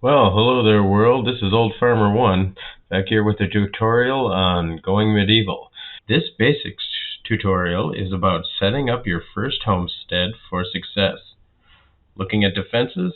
Well, hello there world, this is Old Farmer 1, back here with a tutorial on going medieval. This basics tutorial is about setting up your first homestead for success, looking at defenses,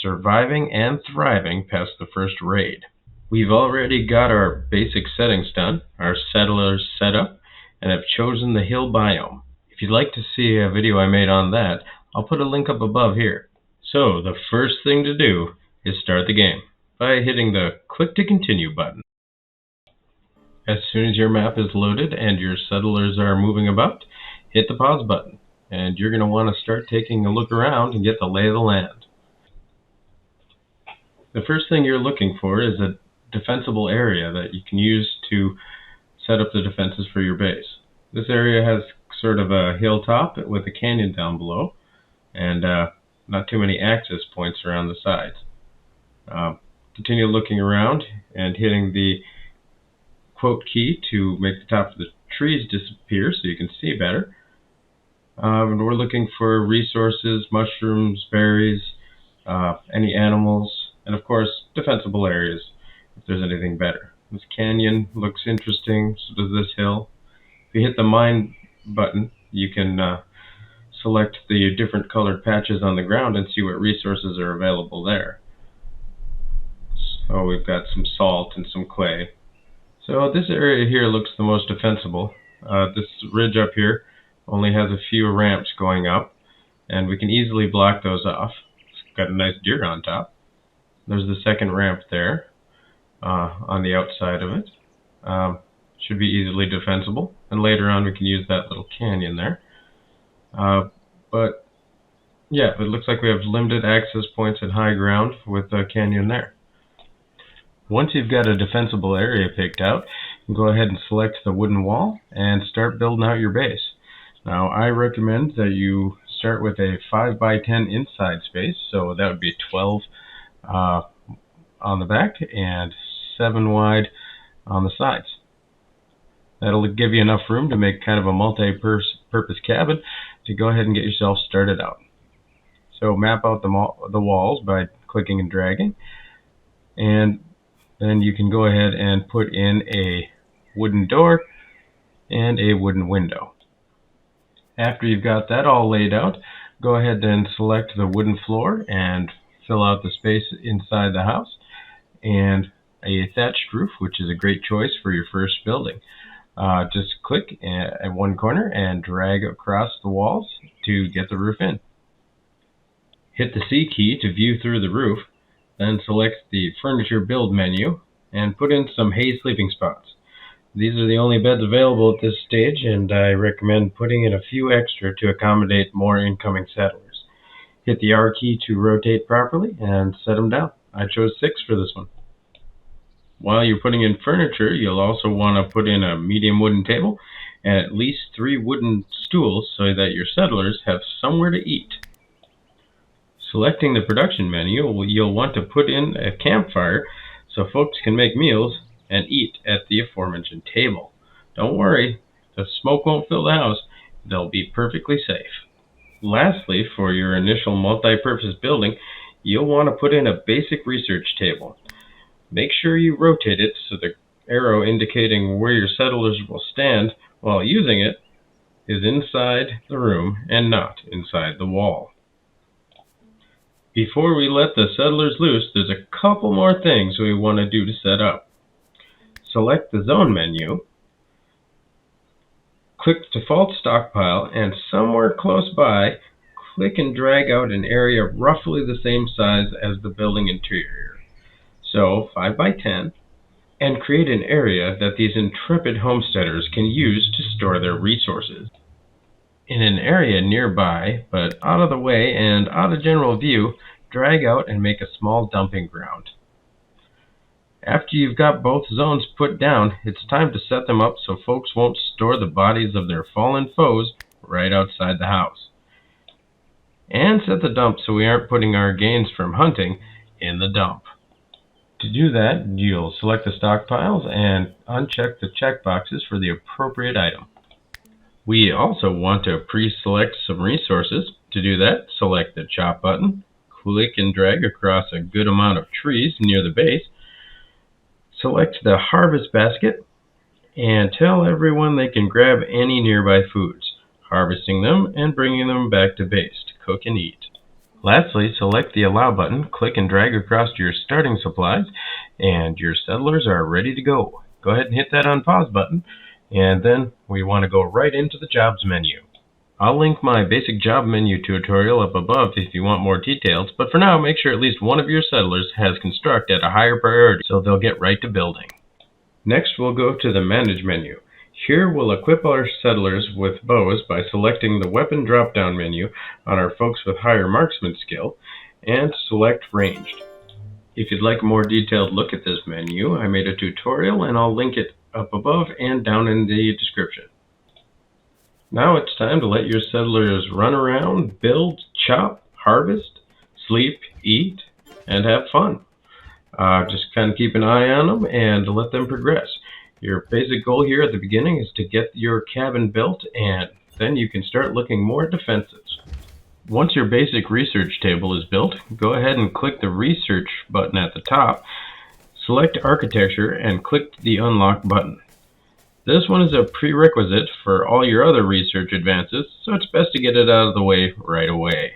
surviving and thriving past the first raid. We've already got our basic settings done, our settlers set up, and have chosen the hill biome. If you'd like to see a video I made on that, I'll put a link up above here. So the first thing to do is start the game by hitting the click to continue button. As soon as your map is loaded and your settlers are moving about, hit the pause button, and you're going to want to start taking a look around and get the lay of the land. The first thing you're looking for is a defensible area that you can use to set up the defenses for your base. This area has sort of a hilltop with a canyon down below, and not too many access points around the sides. Continue looking around and hitting the quote key to make the top of the trees disappear so you can see better. And we're looking for resources, mushrooms, berries, any animals, and of course defensible areas if there's anything better. This canyon looks interesting, so does this hill. If you hit the mine button, you can select the different colored patches on the ground and see what resources are available there. So we've got some salt and some clay. So this area here looks the most defensible. This ridge up here only has a few ramps going up, and we can easily block those off. It's got a nice deer on top. There's the second ramp there on the outside of it. Should be easily defensible, and later on we can use that little canyon there. But yeah, it looks like we have limited access points at high ground with the canyon there. Once you've got a defensible area picked out, you can go ahead and select the wooden wall and start building out your base. Now, I recommend that you start with a 5x10 inside space, so that would be 12 on the back and 7 wide on the sides. That'll give you enough room to make kind of a multi-purpose cabin to go ahead and get yourself started out. So map out the walls by clicking and dragging, and then you can go ahead and put in a wooden door and a wooden window. After you've got that all laid out, go ahead and select the wooden floor and fill out the space inside the house, and a thatched roof, which is a great choice for your first building. Just click at one corner and drag across the walls to get the roof in. Hit the C key to view through the roof, then select the Furniture Build menu and put in some hay sleeping spots. These are the only beds available at this stage, and I recommend putting in a few extra to accommodate more incoming settlers. Hit the R key to rotate properly and set them down. I chose 6 for this one. While you're putting in furniture, you'll also want to put in a medium wooden table and at least 3 wooden stools so that your settlers have somewhere to eat. Selecting the production menu, you'll want to put in a campfire so folks can make meals and eat at the aforementioned table. Don't worry, the smoke won't fill the house. They'll be perfectly safe. Lastly, for your initial multi-purpose building, you'll want to put in a basic research table. Make sure you rotate it so the arrow indicating where your settlers will stand while using it is inside the room and not inside the wall. Before we let the settlers loose, there's a couple more things we want to do to set up. Select the zone menu, click Default Stockpile, and somewhere close by, click and drag out an area roughly the same size as the building interior. So 5x10, and create an area that these intrepid homesteaders can use to store their resources. In an area nearby, but out of the way and out of general view, drag out and make a small dumping ground. After you've got both zones put down, it's time to set them up so folks won't store the bodies of their fallen foes right outside the house. And set the dump so we aren't putting our gains from hunting in the dump. To do that, you'll select the stockpiles and uncheck the checkboxes for the appropriate item. We also want to pre-select some resources. To do that, select the Chop button, click and drag across a good amount of trees near the base. Select the harvest basket and tell everyone they can grab any nearby foods, harvesting them and bringing them back to base to cook and eat. Lastly, select the Allow button, click and drag across your starting supplies, and your settlers are ready to go. Go ahead and hit that Unpause button, and then we want to go right into the Jobs menu. I'll link my basic job menu tutorial up above if you want more details, but for now, make sure at least one of your settlers has Construct at a higher priority so they'll get right to building. Next, we'll go to the Manage menu. Here we'll equip our settlers with bows by selecting the Weapon drop-down menu on our folks with higher marksman skill and select Ranged. If you'd like a more detailed look at this menu, I made a tutorial and I'll link it up above and down in the description. Now it's time to let your settlers run around, build, chop, harvest, sleep, eat, and have fun. Just kind of keep an eye on them and let them progress. Your basic goal here at the beginning is to get your cabin built, and then you can start looking more at defenses. Once your basic research table is built, go ahead and click the Research button at the top, select Architecture, and click the Unlock button. This one is a prerequisite for all your other research advances, so it's best to get it out of the way right away.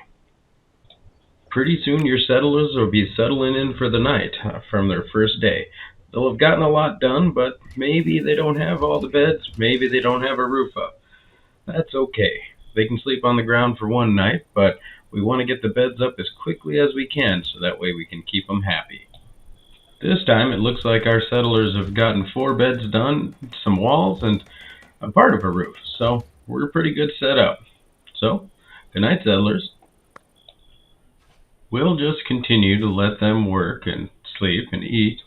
Pretty soon your settlers will be settling in for the night from their first day. They'll have gotten a lot done, but maybe they don't have all the beds, maybe they don't have a roof up. That's okay. They can sleep on the ground for one night, but we want to get the beds up as quickly as we can so that way we can keep them happy. This time it looks like our settlers have gotten 4 beds done, some walls, and a part of a roof, so we're pretty good set up. So, good night, settlers. We'll just continue to let them work and sleep and eat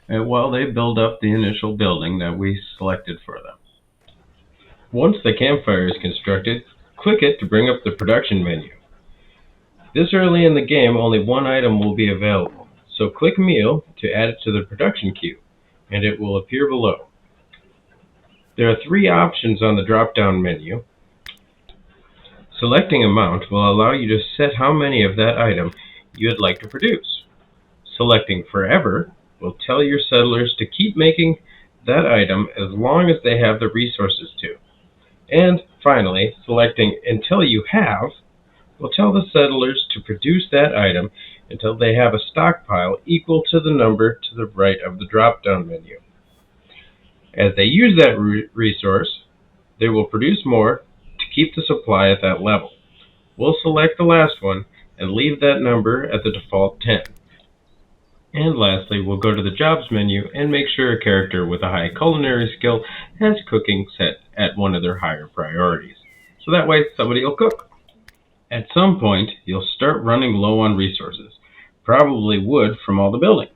while they build up the initial building that we selected for them. Once the campfire is constructed, click it to bring up the production menu. This early in the game, only one item will be available, so click Meal to add it to the production queue, and it will appear below. There are 3 options on the drop-down menu. Selecting Amount will allow you to set how many of that item you'd like to produce. Selecting Forever will tell your settlers to keep making that item as long as they have the resources to. And finally, selecting Until You Have will tell the settlers to produce that item until they have a stockpile equal to the number to the right of the drop-down menu. As they use that resource, they will produce more to keep the supply at that level. We'll select the last one and leave that number at the default 10. And lastly, we'll go to the Jobs menu and make sure a character with a high culinary skill has cooking set at one of their higher priorities. So that way somebody will cook. At some point, you'll start running low on resources, probably wood from all the building.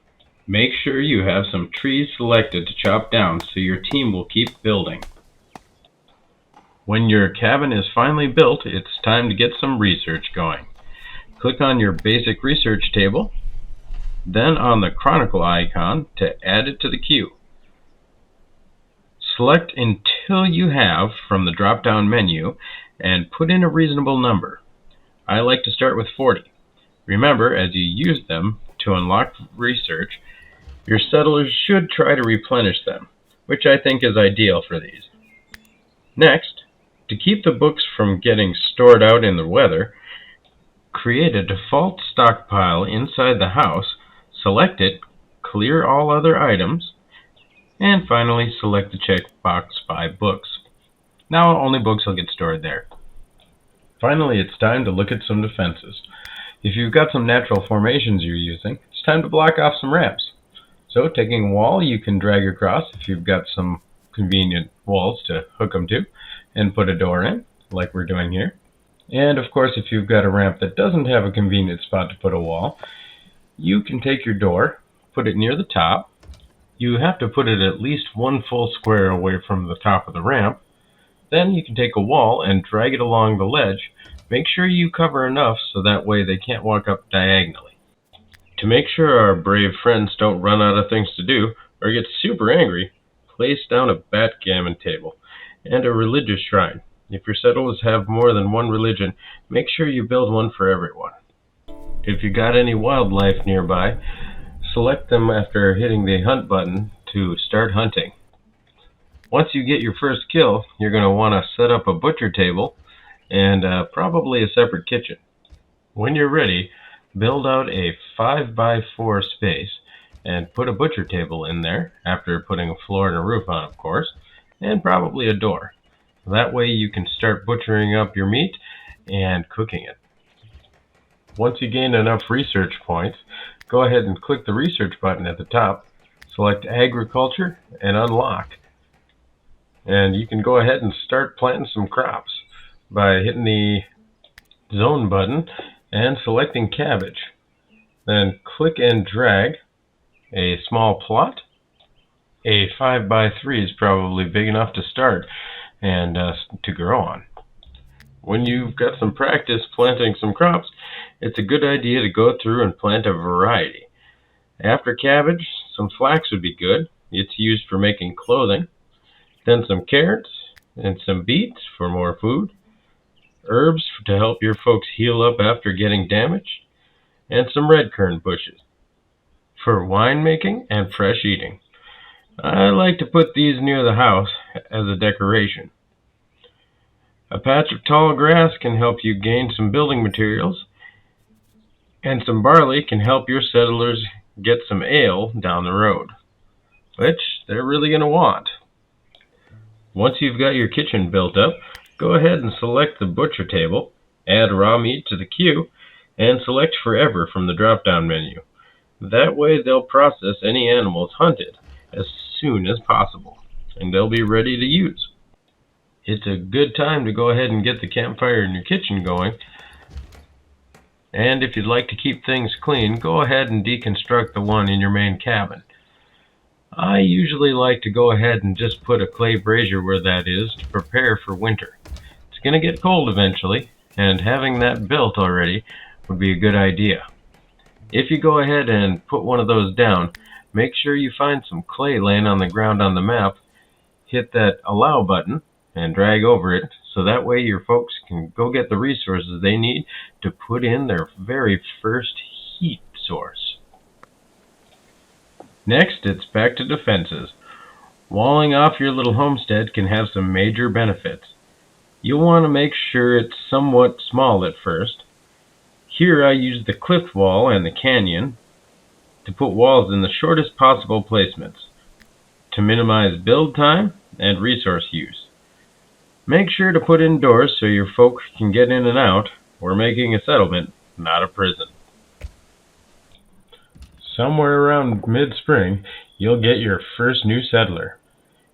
Make sure you have some trees selected to chop down so your team will keep building. When your cabin is finally built, it's time to get some research going. Click on your basic research table, then on the Chronicle icon to add it to the queue. Select Until You Have from the drop-down menu and put in a reasonable number. I like to start with 40. Remember, as you use them to unlock research, your settlers should try to replenish them, which I think is ideal for these. Next, to keep the books from getting stored out in the weather, create a default stockpile inside the house, select it, clear all other items, and finally select the checkbox by books. Now only books will get stored there. Finally, it's time to look at some defenses. If you've got some natural formations you're using, it's time to block off some ramps. So taking a wall you can drag across if you've got some convenient walls to hook them to, and put a door in, like we're doing here. And of course, if you've got a ramp that doesn't have a convenient spot to put a wall, you can take your door, put it near the top. You have to put it at least 1 full square away from the top of the ramp. Then you can take a wall and drag it along the ledge. Make sure you cover enough so that way they can't walk up diagonally. To make sure our brave friends don't run out of things to do or get super angry, place down a backgammon table and a religious shrine. If your settlers have more than one religion, make sure you build one for everyone. If you got any wildlife nearby, select them after hitting the hunt button to start hunting. Once you get your first kill, you're going to want to set up a butcher table and probably a separate kitchen. When you're ready, build out a 5x4 space and put a butcher table in there, after putting a floor and a roof on, of course, and probably a door. That way you can start butchering up your meat and cooking it. Once you gain enough research points, go ahead and click the research button at the top, select agriculture, and unlock. And you can go ahead and start planting some crops by hitting the zone button and selecting cabbage. Then click and drag a small plot. A 5x3 is probably big enough to start and to grow on. When you've got some practice planting some crops, it's a good idea to go through and plant a variety. After cabbage, some flax would be good. It's used for making clothing. Then some carrots and some beets for more food. Herbs to help your folks heal up after getting damaged. And some red currant bushes for wine making and fresh eating. I like to put these near the house as a decoration. A patch of tall grass can help you gain some building materials, and some barley can help your settlers get some ale down the road, which they're really going to want. Once you've got your kitchen built up, go ahead and select the butcher table, add raw meat to the queue, and select Forever from the drop-down menu. That way they'll process any animals hunted as soon as possible, and they'll be ready to use. It's a good time to go ahead and get the campfire in your kitchen going. And if you'd like to keep things clean, go ahead and deconstruct the one in your main cabin. I usually like to go ahead and just put a clay brazier where that is to prepare for winter. It's going to get cold eventually, and having that built already would be a good idea. If you go ahead and put one of those down, make sure you find some clay laying on the ground on the map, hit that allow button, and drag over it, so that way your folks can go get the resources they need to put in their very first heat source. Next, it's back to defenses. Walling off your little homestead can have some major benefits. You'll want to make sure it's somewhat small at first. Here I use the cliff wall and the canyon to put walls in the shortest possible placements to minimize build time and resource use. Make sure to put in doors so your folk can get in and out. We're making a settlement, not a prison. Somewhere around mid-spring, you'll get your first new settler.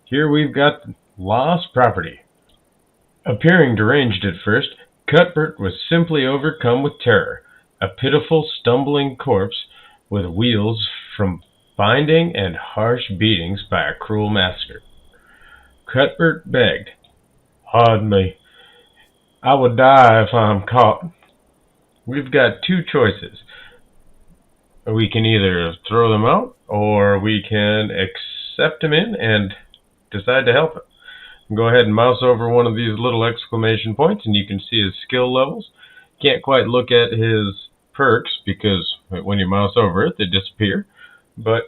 Here we've got lost property. Appearing deranged at first, Cuthbert was simply overcome with terror, a pitiful, stumbling corpse with wheals from binding and harsh beatings by a cruel master. Cuthbert begged, "Pardon me. I will die if I'm caught." We've got two choices. We can either throw them out, or we can accept him in and decide to help him. Go ahead and mouse over one of these little exclamation points, and you can see his skill levels. Can't quite look at his perks, because when you mouse over it, they disappear. But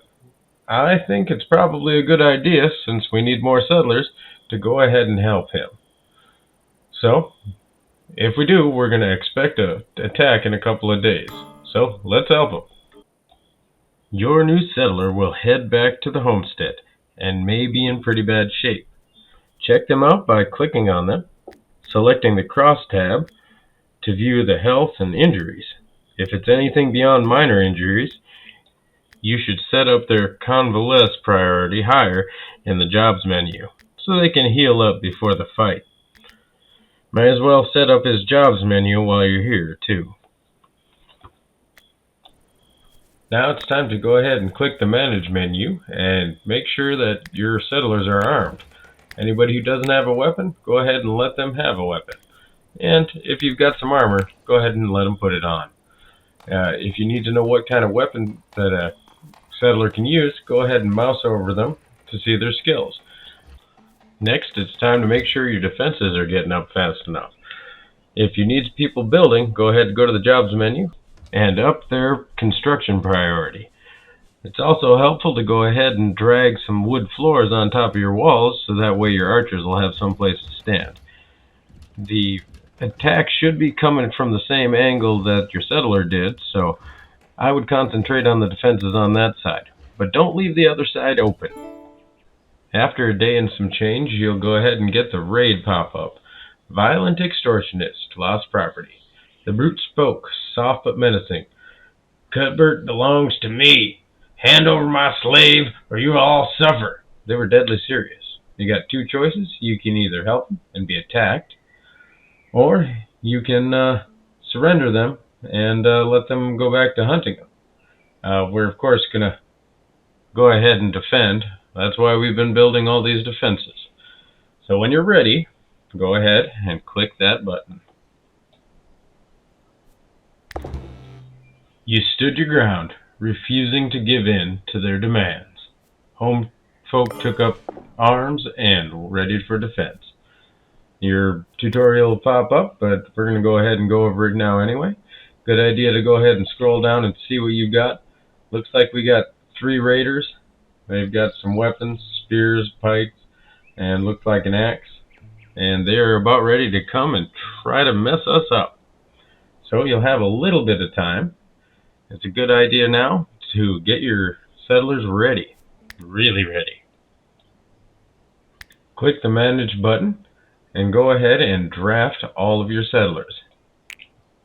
I think it's probably a good idea, since we need more settlers, to go ahead and help him. So, if we do, we're going to expect an attack in a couple of days. So, let's help him. Your new settler will head back to the homestead, and may be in pretty bad shape. Check them out by clicking on them, selecting the cross tab to view the health and injuries. If it's anything beyond minor injuries, you should set up their convalesce priority higher in the jobs menu, so they can heal up before the fight. May as well set up his jobs menu while you're here, too. Now it's time to go ahead and click the Manage menu and make sure that your settlers are armed. Anybody who doesn't have a weapon, go ahead and let them have a weapon. And if you've got some armor, go ahead and let them put it on. If you need to know what kind of weapon that a settler can use, go ahead and mouse over them to see their skills. Next, it's time to make sure your defenses are getting up fast enough. If you need people building, go ahead and go to the Jobs menu, and up their construction priority. It's also helpful to go ahead and drag some wood floors on top of your walls so that way your archers will have some place to stand. The attack should be coming from the same angle that your settler did, so I would concentrate on the defenses on that side, but don't leave the other side open. After a day and some change, you'll go ahead and get the raid pop-up. Violent extortionist, lost property. The brute spoke, soft but menacing. Cuthbert belongs to me. Hand over my slave, or you'll all suffer. They were deadly serious. You got two choices. You can either help them and be attacked, or you can surrender them and let them go back to hunting them. We're, of course, going to go ahead and defend. That's why we've been building all these defenses. So when you're ready, go ahead and click that button. You stood your ground, refusing to give in to their demands. Home folk took up arms and ready for defense. Your tutorial will pop up, but we're going to go ahead and go over it now anyway. Good idea to go ahead and scroll down and see what you've got. Looks like we got 3 raiders. They've got some weapons, spears, pikes, and looks like an axe. And they're about ready to come and try to mess us up. So you'll have a little bit of time. It's a good idea now to get your settlers ready. Really ready. Click the Manage button and go ahead and draft all of your settlers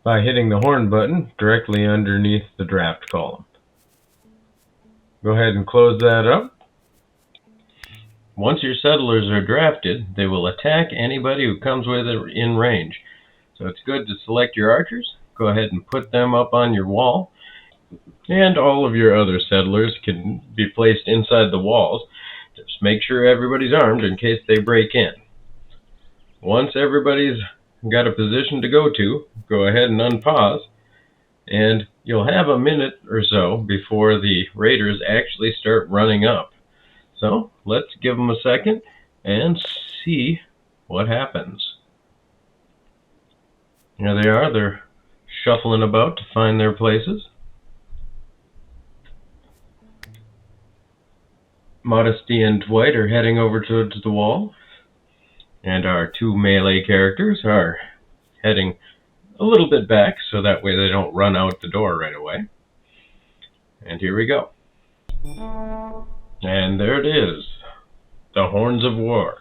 by hitting the horn button directly underneath the draft column. Go ahead and close that up. Once your settlers are drafted, they will attack anybody who comes with it in range. So it's good to select your archers, go ahead and put them up on your wall, and all of your other settlers can be placed inside the walls. Just make sure everybody's armed in case they break in. Once everybody's got a position to go to, go ahead and unpause, and you'll have a minute or so before the raiders actually start running up. So let's give them a second and see what happens. Here they are. They're shuffling about to find their places. Modesty and Dwight are heading over towards the wall, and our 2 melee characters are heading a little bit back so that way they don't run out the door right away. And here we go. And there it is, the Horns of War.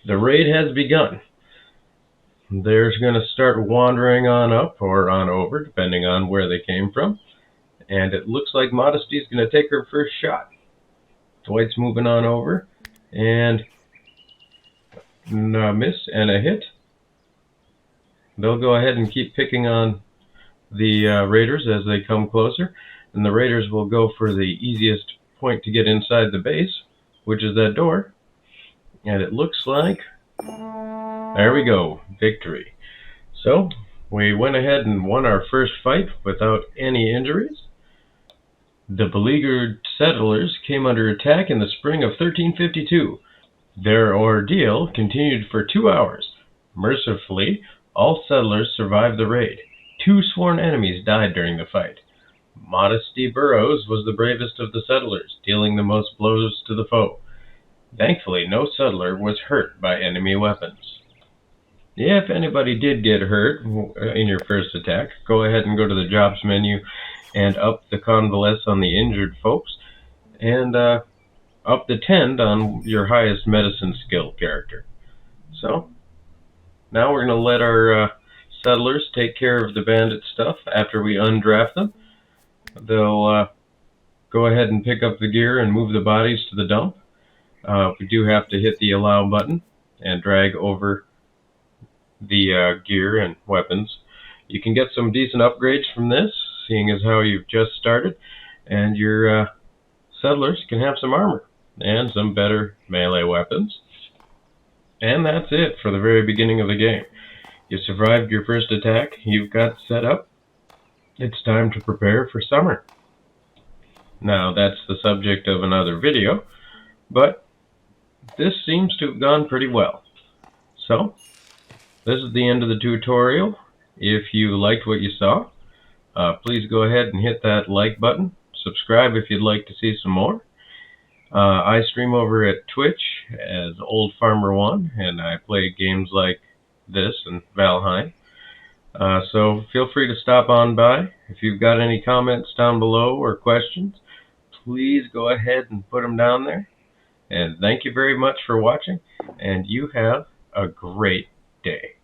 The raid has begun. They're going to start wandering on up or on over, depending on where they came from. And it looks like Modesty's going to take her first shot. Dwight's moving on over, and a miss and a hit. They'll go ahead and keep picking on the raiders as they come closer, and the raiders will go for the easiest point to get inside the base, which is that door. And it looks like, there we go, victory. So we went ahead and won our first fight without any injuries. The beleaguered settlers came under attack in the spring of 1352. Their ordeal continued for 2 hours. Mercifully, all settlers survived the raid. 2 sworn enemies died during the fight. Modesty Burroughs was the bravest of the settlers, dealing the most blows to the foe. Thankfully, no settler was hurt by enemy weapons. If anybody did get hurt in your first attack, go ahead and go to the Jobs menu and up the convalesce on the injured folks, and up the tend on your highest medicine skill character. So, now we're going to let our settlers take care of the bandit stuff after we undraft them. They'll go ahead and pick up the gear and move the bodies to the dump. We do have to hit the allow button and drag over the gear and weapons. You can get some decent upgrades from this, seeing as how you've just started, and your settlers can have some armor and some better melee weapons. And that's it for the very beginning of the game. You survived your first attack, you've got set up. It's time to prepare for summer. Now that's the subject of another video, but this seems to have gone pretty well. So, this is the end of the tutorial. If you liked what you saw, Please go ahead and hit that like button. Subscribe if you'd like to see some more. I stream over at Twitch as Old Farmer One, and I play games like this and Valheim. So feel free to stop on by. If you've got any comments down below or questions, please go ahead and put them down there. And thank you very much for watching, and you have a great day.